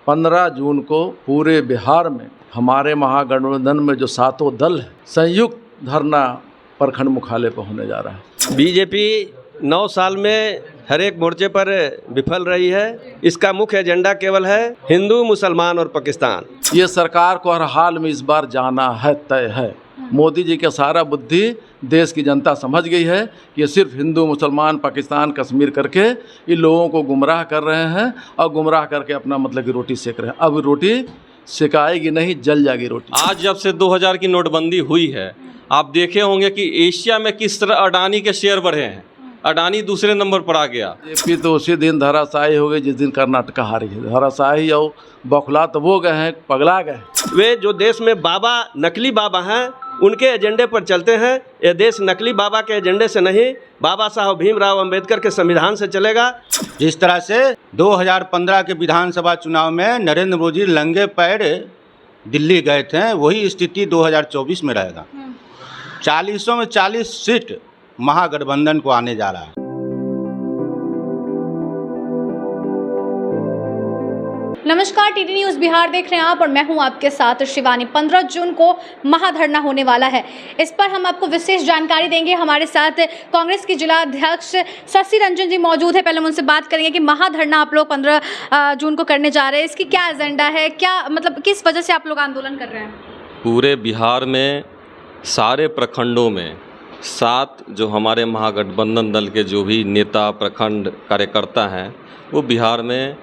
15 जून को पूरे बिहार में हमारे महागठबंधन में जो सातों दल है संयुक्त धरना प्रखंड मुख्यालय पर होने जा रहा है। बीजेपी 9 साल में हर एक मोर्चे पर विफल रही है। इसका मुख्य एजेंडा केवल है हिंदू, मुसलमान और पाकिस्तान। ये सरकार को हर हाल में इस बार जाना है, तय है। मोदी जी का सारा बुद्धि देश की जनता समझ गई है कि ये सिर्फ हिंदू, मुसलमान, पाकिस्तान, कश्मीर करके इन लोगों को गुमराह कर रहे हैं और गुमराह करके अपना मतलब की रोटी सेक रहे हैं। अब रोटी सिकाएगी नहीं, जल जाएगी रोटी। आज जब से 2000 की नोटबंदी हुई है, आप देखे होंगे कि एशिया में किस तरह अडानी के शेयर बढ़े हैं। अडानी दूसरे नंबर पर आ गया। बीजेपी तो उसी दिन धराशायी हो गई जिस दिन कर्नाटक हारी है। धराशायी और बौखला तो वो गए हैं, पगला गए। वे जो देश में बाबा, नकली बाबा हैं, उनके एजेंडे पर चलते हैं। ये देश नकली बाबा के एजेंडे से नहीं, बाबा साहब भीमराव अंबेडकर के संविधान से चलेगा। जिस तरह से 2015 के विधानसभा चुनाव में नरेंद्र मोदी लंगे पैर दिल्ली गए थे, वही स्थिति 2024 में रहेगा। 40 में 40 सीट महागठबंधन को आने जा रहा है। नमस्कार, टीटी न्यूज बिहार देख रहे हैं आप और मैं हूं आपके साथ शिवानी। 15 जून को महाधरना होने वाला है। इस पर हम आपको विशेष जानकारी देंगे। हमारे साथ कांग्रेस की जिला अध्यक्ष शशि रंजन जी मौजूद है। पहले हम उनसे बात करेंगे कि महाधरना आप लोग 15 जून को करने जा रहे हैं, इसकी क्या एजेंडा है, क्या मतलब किस वजह से आप लोग आंदोलन कर रहे हैं? पूरे बिहार में सारे प्रखंडों में 7 जो हमारे महागठबंधन दल के जो भी नेता, प्रखंड कार्यकर्ता हैं, वो बिहार में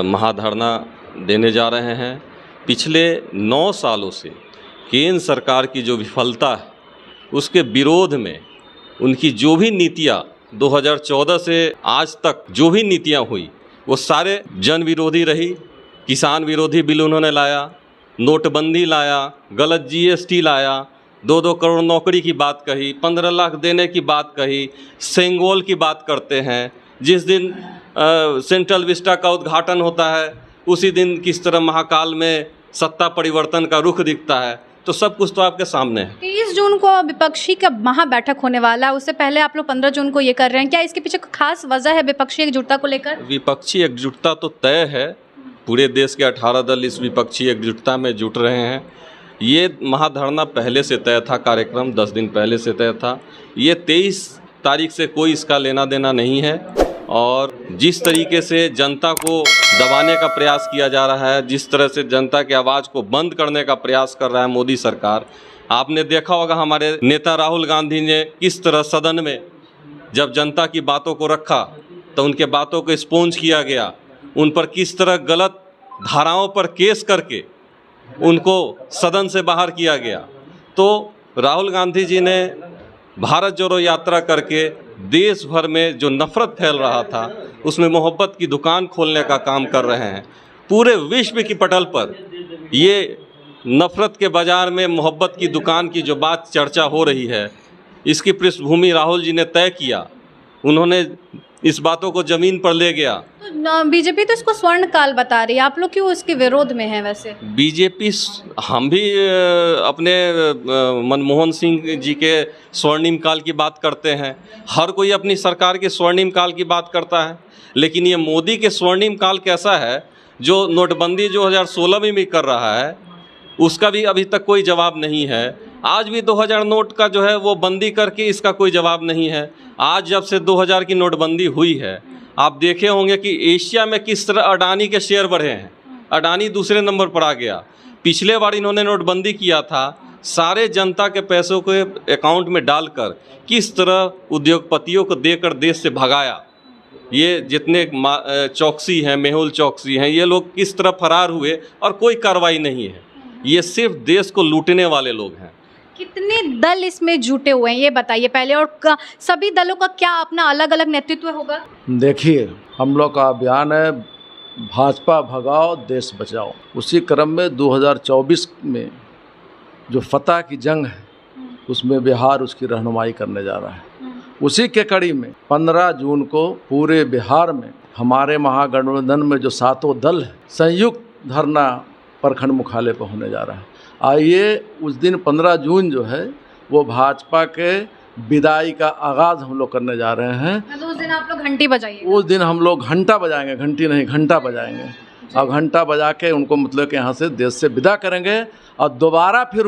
महाधरना देने जा रहे हैं। पिछले 9 सालों से केंद्र सरकार की जो विफलता है, उसके विरोध में उनकी जो भी नीतियाँ 2014 से आज तक जो भी नीतियाँ हुई, वो सारे जन विरोधी रही। किसान विरोधी बिल उन्होंने लाया, नोटबंदी लाया, गलत GST लाया, 2-2 करोड़ नौकरी की बात कही, 15 लाख देने की बात कही, सेंगोल की बात करते हैं। जिस दिन सेंट्रल विस्टा का उद्घाटन होता है, उसी दिन किस तरह महाकाल में सत्ता परिवर्तन का रुख दिखता है। तो सब कुछ तो आपके सामने है। 30 जून को विपक्षी का महाबैठक होने वाला है, उससे पहले आप लोग 15 जून को ये कर रहे हैं। क्या इसके पीछे कोई खास वजह है विपक्षी एकजुटता को लेकर? विपक्षी एकजुटता तो तय है। पूरे देश के 18 दल इस विपक्षी एकजुटता में जुट रहे हैं। ये महाधरना पहले से तय था, कार्यक्रम 10 दिन पहले से तय था। ये 23 तारीख से कोई इसका लेना देना नहीं है। और जिस तरीके से जनता को दबाने का प्रयास किया जा रहा है, जिस तरह से जनता की आवाज़ को बंद करने का प्रयास कर रहा है मोदी सरकार, आपने देखा होगा हमारे नेता राहुल गांधी ने किस तरह सदन में जब जनता की बातों को रखा तो उनके बातों को स्पॉन्ज किया गया। उन पर किस तरह गलत धाराओं पर केस करके उनको सदन से बाहर किया गया। तो राहुल गांधी जी ने भारत जोड़ो यात्रा करके देश भर में जो नफ़रत फैल रहा था, उसमें मोहब्बत की दुकान खोलने का काम कर रहे हैं। पूरे विश्व की पटल पर ये नफ़रत के बाज़ार में मोहब्बत की दुकान की जो बात चर्चा हो रही है, इसकी पृष्ठभूमि राहुल जी ने तय किया। उन्होंने इस बातों को ज़मीन पर ले गया। तो बीजेपी तो इसको स्वर्ण काल बता रही है, आप लोग क्यों इसके विरोध में हैं? वैसे बीजेपी, हम भी अपने मनमोहन सिंह जी के स्वर्णिम काल की बात करते हैं। हर कोई अपनी सरकार के स्वर्णिम काल की बात करता है, लेकिन ये मोदी के स्वर्णिम काल कैसा है? जो नोटबंदी 2016 में भी कर रहा है, उसका भी अभी तक कोई जवाब नहीं है। आज भी 2000 नोट का जो है वो बंदी करके इसका कोई जवाब नहीं है। आज जब से 2000 की नोटबंदी हुई है, आप देखे होंगे कि एशिया में किस तरह अडानी के शेयर बढ़े हैं। अडानी दूसरे नंबर पर आ गया। पिछले बार इन्होंने नोटबंदी किया था, सारे जनता के पैसों को अकाउंट में डालकर किस तरह उद्योगपतियों को देकर देश से भगाया। ये जितने चौकसी हैं, मेहुल चौकसी हैं, ये लोग किस तरह फरार हुए और कोई कार्रवाई नहीं है। ये सिर्फ देश को लूटने वाले लोग हैं। कितने दल इसमें जुटे हुए हैं ये बताइए पहले, और सभी दलों का क्या अपना अलग अलग नेतृत्व होगा? देखिए, हम लोग का अभियान है भाजपा भगाओ देश बचाओ। उसी क्रम में 2024 में जो फतह की जंग है, उसमें बिहार उसकी रहनुमाई करने जा रहा है। उसी के कड़ी में 15 जून को पूरे बिहार में हमारे महागठबंधन में जो सातों दल है संयुक्त धरना प्रखंड मुख्यालय पर होने जा रहा है। आइए उस दिन 15 जून जो है वो भाजपा के विदाई का आगाज़ हम लोग करने जा रहे हैं। तो उस दिन आप लोग घंटी बजाइए? उस दिन हम लोग घंटा बजाएंगे, घंटी नहीं घंटा बजाएंगे। और घंटा बजा के उनको मतलब कि यहाँ से देश से विदा करेंगे और दोबारा फिर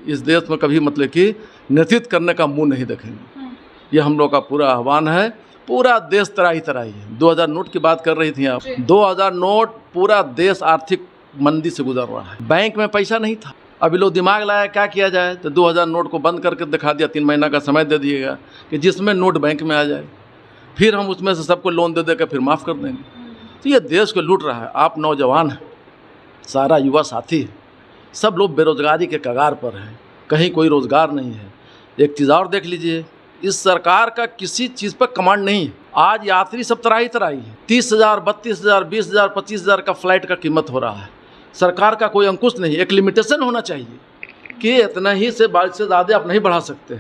इस देश में कभी मतलब कि नेतृत्व करने का मुंह नहीं देखेंगे। ये हम लोग का पूरा आह्वान है। पूरा देश तराही तराही है। 2000 नोट की बात कर रही थी आप, 2000 नोट, पूरा देश आर्थिक मंदी से गुजर रहा है। बैंक में पैसा नहीं था। अभी लोग दिमाग लाया क्या किया जाए, तो 2000 नोट को बंद करके दिखा दिया, 3 महीना का समय दे दिएगा कि जिसमें नोट बैंक में आ जाए, फिर हम उसमें से सबको लोन दे देकर फिर माफ़ कर देंगे। तो ये देश को लूट रहा है। आप नौजवान हैं, सारा युवा साथी है, सब लोग बेरोजगारी के कगार पर हैं, कहीं कोई रोज़गार नहीं है। एक चीज़ और देख लीजिए, इस सरकार का किसी चीज़ पर कमांड नहीं है। आज यात्री सब तराही तराही है। 30,000, 32,000, 20,000, 25,000 का फ्लाइट का कीमत हो रहा है। सरकार का कोई अंकुश नहीं। एक लिमिटेशन होना चाहिए कि इतना ही से ज़्यादा आप नहीं बढ़ा सकते।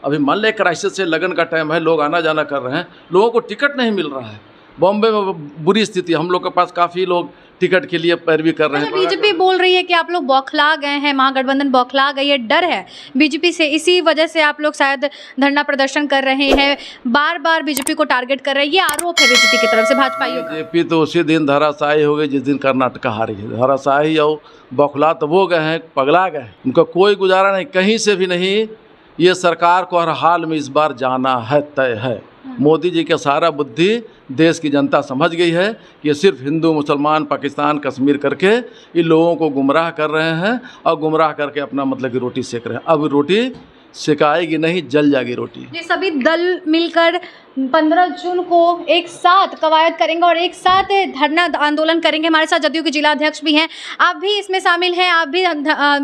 अभी मान लें क्राइसिस से, लगन का टाइम है, लोग आना जाना कर रहे हैं, लोगों को टिकट नहीं मिल रहा है। बॉम्बे में बुरी स्थिति, हम लोग के पास काफ़ी लोग टिकट के लिए पैरवी कर रहे हैं। बीजेपी बोल रही है कि आप लोग बौखला गए हैं, महागठबंधन बौखला गई है, डर है बीजेपी से, इसी वजह से आप लोग शायद धरना प्रदर्शन कर रहे हैं, बार बार बीजेपी को टारगेट कर रहे हैं। ये आरोप है बीजेपी की तरफ से भाजपाइयों का। बीजेपी तो उसी दिन धराशायी हो गई जिस दिन कर्नाटक हारी है। धराशायी और बौखला तो वो गए हैं, पगला गए, उनका कोई गुजारा नहीं, कहीं से भी नहीं। ये सरकार को हर हाल में इस बार जाना है, तय है। मोदी जी का सारा बुद्धि देश की जनता समझ गई है कि ये सिर्फ हिंदू, मुसलमान, पाकिस्तान, कश्मीर करके इन लोगों को गुमराह कर रहे हैं और गुमराह करके अपना मतलब कि रोटी सेक रहे हैं। अब रोटी सिकाएगी नहीं, जल जाएगी रोटी। ये सभी दल मिलकर 15 जून को एक साथ कवायद करेंगे और एक साथ धरना आंदोलन करेंगे। हमारे साथ जदयू के जिला अध्यक्ष भी हैं, आप भी इसमें शामिल हैं, आप भी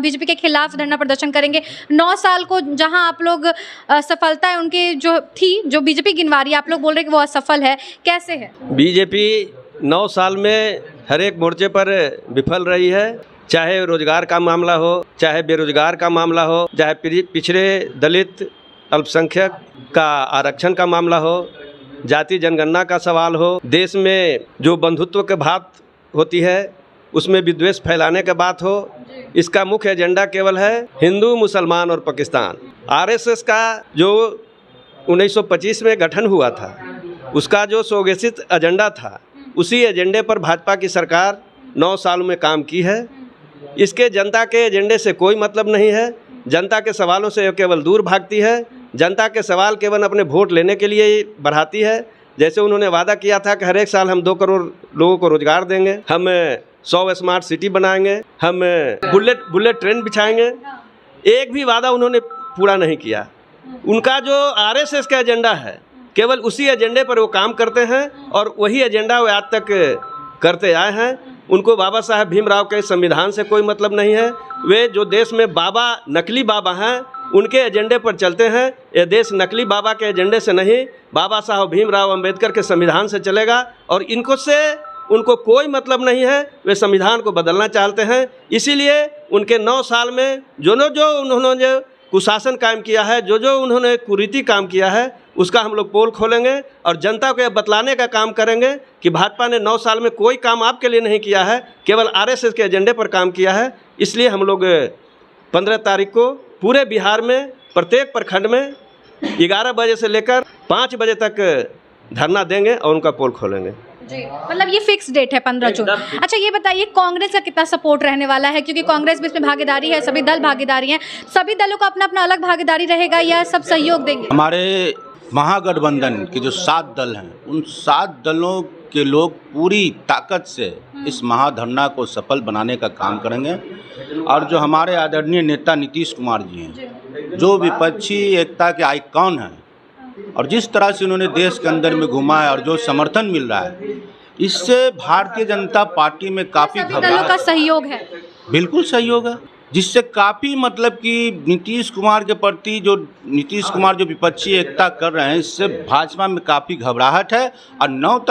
बीजेपी के खिलाफ धरना प्रदर्शन करेंगे। 9 साल को जहां आप लोग सफलता है उनकी जो थी, जो बीजेपी गिनवा रही है, आप लोग बोल रहे हैं कि वो असफल है, कैसे है? बीजेपी 9 साल में हर एक मोर्चे पर विफल रही है। चाहे रोजगार का मामला हो, चाहे बेरोजगार का मामला हो, चाहे पिछड़े दलित अल्पसंख्यक का आरक्षण का मामला हो, जाति जनगणना का सवाल हो, देश में जो बंधुत्व की बात होती है उसमें विद्वेष फैलाने की बात हो, इसका मुख्य एजेंडा केवल है हिंदू, मुसलमान और पाकिस्तान। आरएसएस का जो 1925 में गठन हुआ था, उसका जो स्वघोषित एजेंडा था, उसी एजेंडे पर भाजपा की सरकार 9 साल में काम की है। इसके जनता के एजेंडे से कोई मतलब नहीं है। जनता के सवालों से केवल दूर भागती है। जनता के सवाल केवल अपने वोट लेने के लिए ही बढ़ाती है। जैसे उन्होंने वादा किया था कि हर एक साल हम 2 करोड़ लोगों को रोजगार देंगे, हम 100 स्मार्ट सिटी बनाएंगे, हम बुलेट ट्रेन बिछाएंगे, एक भी वादा उन्होंने पूरा नहीं किया। उनका जो आरएसएस का एजेंडा है, केवल उसी एजेंडे पर वो काम करते हैं और वही एजेंडा वो आज तक करते आए हैं। उनको बाबा साहब भीमराव के संविधान से कोई मतलब नहीं है। वे जो देश में बाबा, नकली बाबा हैं, उनके एजेंडे पर चलते हैं। ये देश नकली बाबा के एजेंडे से नहीं, बाबा साहब भीमराव अंबेडकर के संविधान से चलेगा और उनको कोई मतलब नहीं है। वे संविधान को बदलना चाहते हैं। इसीलिए उनके 9 साल में जो उन्होंने कुशासन कायम किया है, जो उन्होंने कुरीति काम किया है, उसका हम लोग पोल खोलेंगे और जनता को यह बतलाने का काम करेंगे कि भाजपा ने 9 साल में कोई काम आपके लिए नहीं किया है, केवल आरएसएस के एजेंडे पर काम किया है। इसलिए हम लोग 15 तारीख को पूरे बिहार में प्रत्येक प्रखंड में 11 बजे से लेकर 5 बजे तक धरना देंगे और उनका पोल खोलेंगे। जी, मतलब ये फिक्स डेट है 15 जून। अच्छा, ये बताइए कांग्रेस का कितना सपोर्ट रहने वाला है, क्योंकि कांग्रेस भी इसमें भागीदारी है, सभी दल भागीदारी हैं, सभी दलों का अपना अपना अलग भागीदारी रहेगा या सब सहयोग देंगे? हमारे महागठबंधन के जो 7 दल हैं, उन 7 दलों के लोग पूरी ताकत से इस महाधरना को सफल बनाने का काम करेंगे। और जो हमारे आदरणीय नेता नीतीश कुमार जी हैं, जो विपक्षी एकता के आइकॉन हैं, और जिस तरह से उन्होंने देश के अंदर में घुमा है और जो समर्थन मिल रहा है, इससे भारतीय जनता पार्टी में काफ़ी दलों का सहयोग है। बिल्कुल सहयोग है, जिससे काफ़ी मतलब कि नीतीश कुमार के प्रति जो विपक्षी एकता कर रहे हैं, इससे भाजपा में काफ़ी घबराहट है। और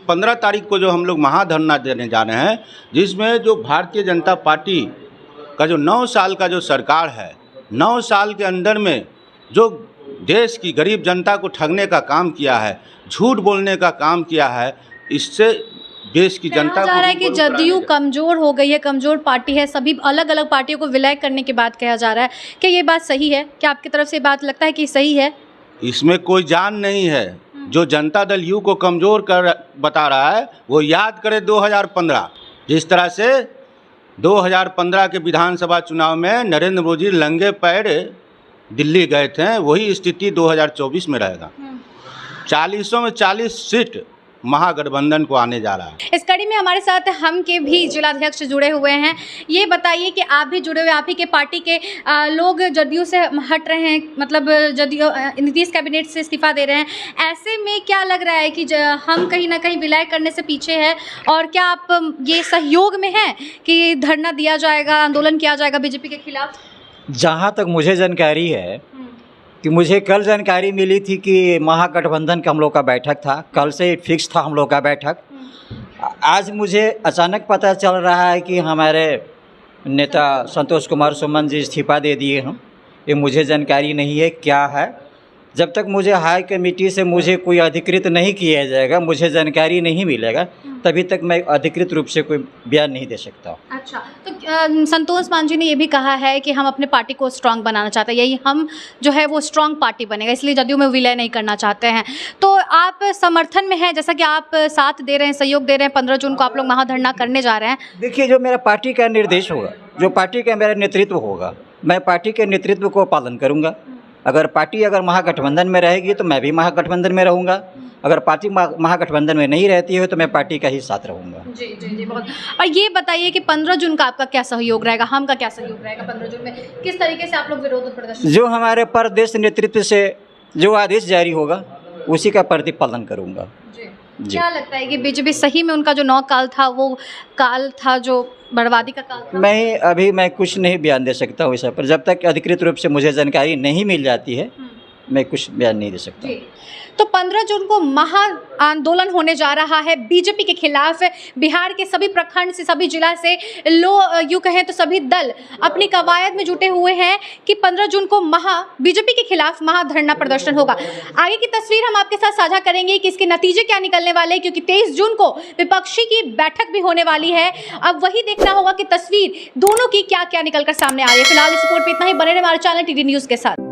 15 तारीख को जो हम लोग महाधरना देने जा रहे हैं, जिसमें जो भारतीय जनता पार्टी का जो 9 साल का जो सरकार है, 9 साल के अंदर में जो देश की गरीब जनता को ठगने का काम किया है, झूठ बोलने का काम किया है, इससे देश की जनता जा रहा है कि जदयू कमजोर हो गई है, कमजोर पार्टी है, सभी अलग अलग पार्टियों को विलय करने की बात कहा जा रहा है। क्या ये बात सही है? क्या आपकी तरफ से बात लगता है कि सही है? इसमें कोई जान नहीं है। जो जनता दल यू को कमज़ोर कर बता रहा है, वो याद करे 2015 जिस तरह से 2015 के विधानसभा चुनाव में नरेंद्र मोदी नंगे पैर दिल्ली गए थे, वही स्थिति 2024 में रहेगा। 40 में 40 सीट महागठबंधन को आने जा रहा है। इस कड़ी में हमारे साथ हम के भी जिलाध्यक्ष जुड़े हुए हैं। ये बताइए कि आप भी जुड़े हुए, आप ही के पार्टी के लोग जदयू से हट रहे हैं, मतलब जदयू नीतीश कैबिनेट से इस्तीफा दे रहे हैं। ऐसे में क्या लग रहा है कि हम कहीं ना कहीं विलय करने से पीछे हैं, और क्या आप ये सहयोग में हैं कि धरना दिया जाएगा, आंदोलन किया जाएगा बीजेपी के खिलाफ? जहाँ तक मुझे जानकारी है कि मुझे कल जानकारी मिली थी कि महागठबंधन का हम लोग का बैठक था, कल से फिक्स था हम लोग का बैठक। आज मुझे अचानक पता चल रहा है कि हमारे नेता संतोष कुमार सुमन जी इस्तीफा दे दिए हैं। ये मुझे जानकारी नहीं है क्या है। जब तक मुझे हाई कमेटी से मुझे कोई अधिकृत नहीं किया जाएगा, मुझे जानकारी नहीं मिलेगा, तभी तक मैं अधिकृत रूप से कोई बयान नहीं दे सकता। अच्छा, तो संतोष मान जी ने ये भी कहा है कि हम अपने पार्टी को स्ट्रांग बनाना चाहते हैं, यही हम जो है वो स्ट्रांग पार्टी बनेगा, इसलिए जदयू में विलय नहीं करना चाहते हैं। तो आप समर्थन में हैं, जैसा कि आप साथ दे रहे हैं, सहयोग दे रहे हैं, 15 जून को आप लोग महाधरना करने जा रहे हैं। देखिए, जो मेरा पार्टी का निर्देश होगा, जो पार्टी का मेरा नेतृत्व होगा, मैं पार्टी के नेतृत्व को पालन करूँगा। अगर पार्टी महागठबंधन में रहेगी तो मैं भी महागठबंधन में रहूँगा। अगर पार्टी महागठबंधन में नहीं रहती है तो मैं पार्टी का ही साथ रहूँगा। जी जी जी, बहुत। और ये बताइए कि 15 जून का आपका क्या सहयोग रहेगा, हम का क्या सहयोग रहेगा 15 जून में? किस तरीके से आप लोग विरोध प्रदर्शन? जो हमारे प्रदेश नेतृत्व से जो आदेश जारी होगा उसी का प्रतिपालन करूँगा। जी। क्या लगता है कि बीजेपी सही में उनका जो 9 काल था वो काल था जो बर्बादी का काल था? मैं कुछ नहीं बयान दे सकता हूँ इस पर, जब तक अधिकृत रूप से मुझे जानकारी नहीं मिल जाती है मैं कुछ बयान नहीं दे सकता। तो 15 जून को महा आंदोलन होने जा रहा है बीजेपी के खिलाफ। बिहार के सभी प्रखंड से, सभी जिला से यूँ कहें तो सभी दल अपनी कवायद में जुटे हुए हैं कि 15 जून को बीजेपी के खिलाफ महाधरना प्रदर्शन होगा। आगे की तस्वीर हम आपके साथ साझा करेंगे कि इसके नतीजे क्या निकलने वाले हैं, क्योंकि 23 जून को विपक्षी की बैठक भी होने वाली है। अब वही देखना होगा कि तस्वीर दोनों की क्या क्या निकल कर सामने आ रही है। फिलहाल इस रिपोर्ट पर इतना ही। बने रहे हमारे चैनल टीडी न्यूज़ के साथ।